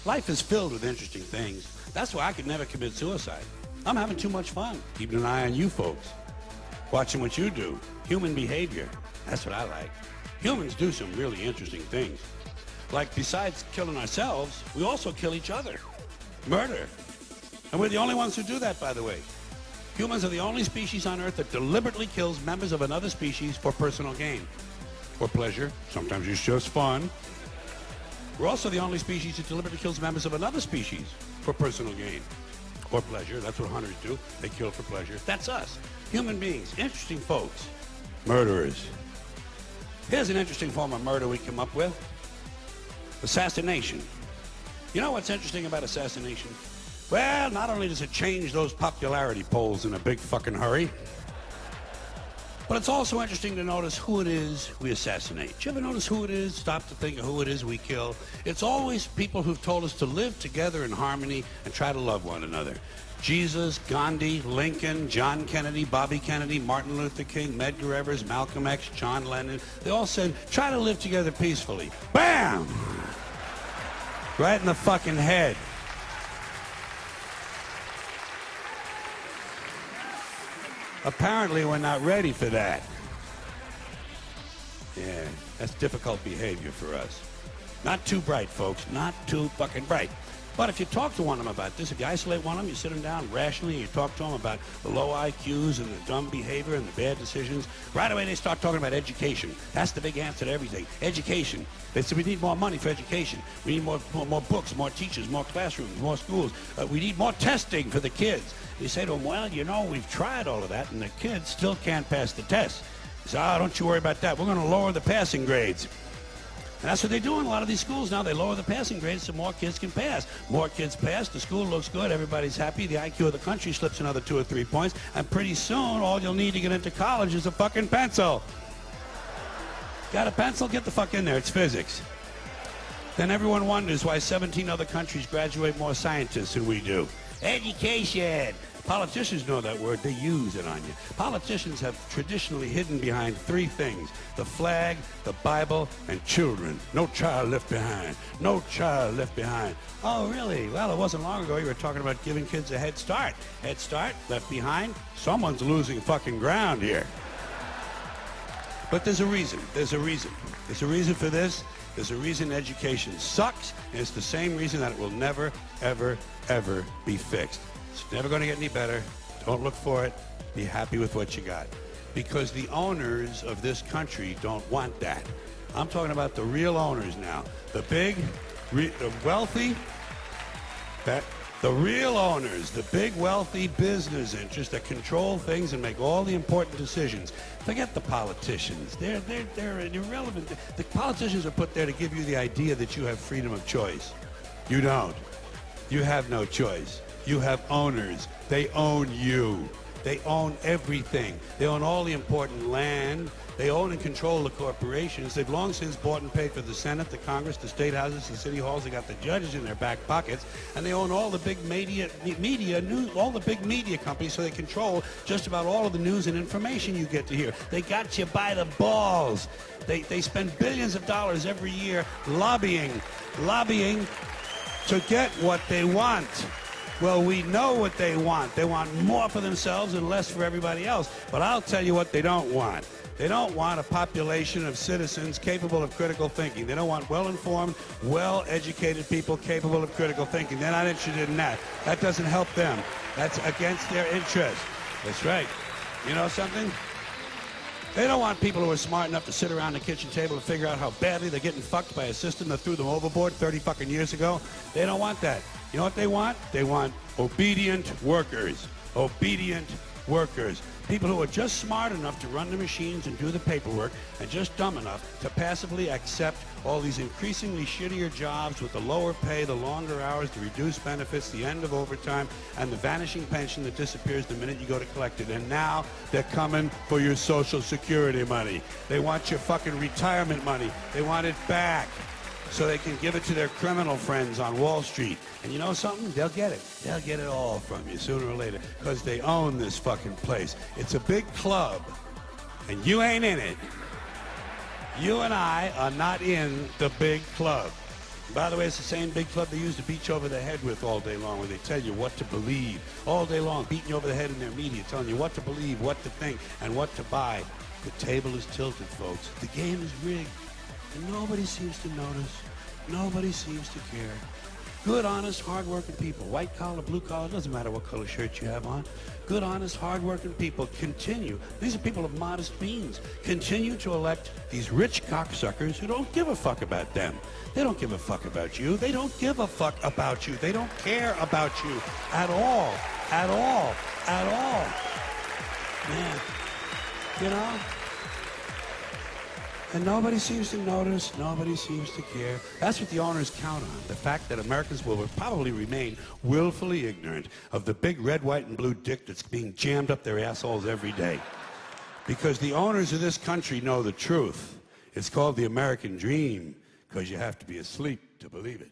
Life is filled with interesting things. That's why I could never commit suicide. I'm having too much fun, keeping an eye on you folks, watching what you do. Human behavior, that's what I like. Humans do some really interesting things. Like, besides killing ourselves, we also kill each other. Murder. And we're the only ones who do that, by the way. Humans are the only species on Earth that deliberately kills members of another species for personal gain. For pleasure. Sometimes it's just fun. We're also the only species that deliberately kills members of another species for personal gain. Or pleasure. That's what hunters do. They kill for pleasure. That's us. Human beings. Interesting folks. Murderers. Here's an interesting form of murder we come up with. Assassination. You know what's interesting about assassination? Well, not only does it change those popularity polls in a big fucking hurry, but it's also interesting to notice who it is we assassinate. Do you ever notice who it is? Stop to think of who it is we kill. It's always people who've told us to live together in harmony and try to love one another. Jesus, Gandhi, Lincoln, John Kennedy, Bobby Kennedy, Martin Luther King, Medgar Evers, Malcolm X, John Lennon. They all said, try to live together peacefully. Bam! Right in the fucking head. Apparently, we're not ready for that. Yeah, that's difficult behavior for us. Not too bright, folks. Not too fucking bright. But if you talk to one of them about this, if you isolate one of them, you sit them down rationally, and you talk to them about the low IQs and the dumb behavior and the bad decisions, right away they start talking about education. That's the big answer to everything. Education. They say we need more money for education. We need more books, more teachers, more classrooms, more schools. We need more testing for the kids. You say to them, well, you know, we've tried all of that, and the kids still can't pass the test. They say, don't you worry about that. We're going to lower the passing grades. And that's what they do in a lot of these schools now. They lower the passing grades so more kids can pass. More kids pass, the school looks good, everybody's happy, the IQ of the country slips another 2 or 3 points, and pretty soon all you'll need to get into college is a fucking pencil. Got a pencil? Get the fuck in there. It's physics. Then everyone wonders why 17 other countries graduate more scientists than we do. Education. Politicians know that word. They use it on you. Politicians have traditionally hidden behind 3 things: the flag, the Bible, and children. No child left behind. No child left behind. Oh, really? Well, it wasn't long ago you were talking about giving kids a head start. Head start, left behind. Someone's losing fucking ground here. But there's a reason. There's a reason. There's a reason for this. There's a reason education sucks, and it's the same reason that it will never, ever, ever be fixed. It's never going to get any better. Don't look for it. Be happy with what you got. Because the owners of this country don't want that. I'm talking about the real owners now. The big, the wealthy, the real owners, the big wealthy business interests that control things and make all the important decisions. Forget the politicians. They're irrelevant. The politicians are put there to give you the idea that you have freedom of choice. You don't. You have no choice. You have owners. They own you. They own everything. They own all the important land. They own and control the corporations. They've long since bought and paid for the Senate, the Congress, the state houses, the city halls. They got the judges in their back pockets, and they own all the big all the big media companies. So they control just about all of the news and information you get to hear. They got you by the balls. They spend billions of dollars every year lobbying to get what they want. Well, we know what they want. They want more for themselves and less for everybody else. But I'll tell you what they don't want. They don't want a population of citizens capable of critical thinking. They don't want well-informed, well-educated people capable of critical thinking. They're not interested in that. That doesn't help them. That's against their interest. That's right. You know something? They don't want people who are smart enough to sit around the kitchen table and figure out how badly they're getting fucked by a system that threw them overboard 30 fucking years ago. They don't want that. You know what they want? They want obedient workers. Obedient workers. People who are just smart enough to run the machines and do the paperwork, and just dumb enough to passively accept all these increasingly shittier jobs with the lower pay, the longer hours, the reduced benefits, the end of overtime, and the vanishing pension that disappears the minute you go to collect it. And now they're coming for your Social Security money. They want your fucking retirement money. They want it back, so they can give it to their criminal friends on Wall Street. And you know something? They'll get it. They'll get it all from you sooner or later, because they own this fucking place. It's a big club, and you ain't in it. You and I are not in the big club. By the way, it's the same big club they used to beat you over the head with all day long, where they tell you what to believe. All day long, beating you over the head in their media, telling you what to believe, what to think, and what to buy. The table is tilted, folks. The game is rigged. And nobody seems to notice. Nobody seems to care. Good, honest, hard-working people. White collar, blue collar, doesn't matter what color shirt you have on. Good, honest, hard-working people continue. These are people of modest means. Continue to elect these rich cocksuckers who don't give a fuck about them. They don't give a fuck about you. They don't give a fuck about you. They don't care about you at all. At all. At all. Man. You know? And nobody seems to notice, nobody seems to care. That's what the owners count on, the fact that Americans will probably remain willfully ignorant of the big red, white, and blue dick that's being jammed up their assholes every day. Because the owners of this country know the truth. It's called the American dream, because you have to be asleep to believe it.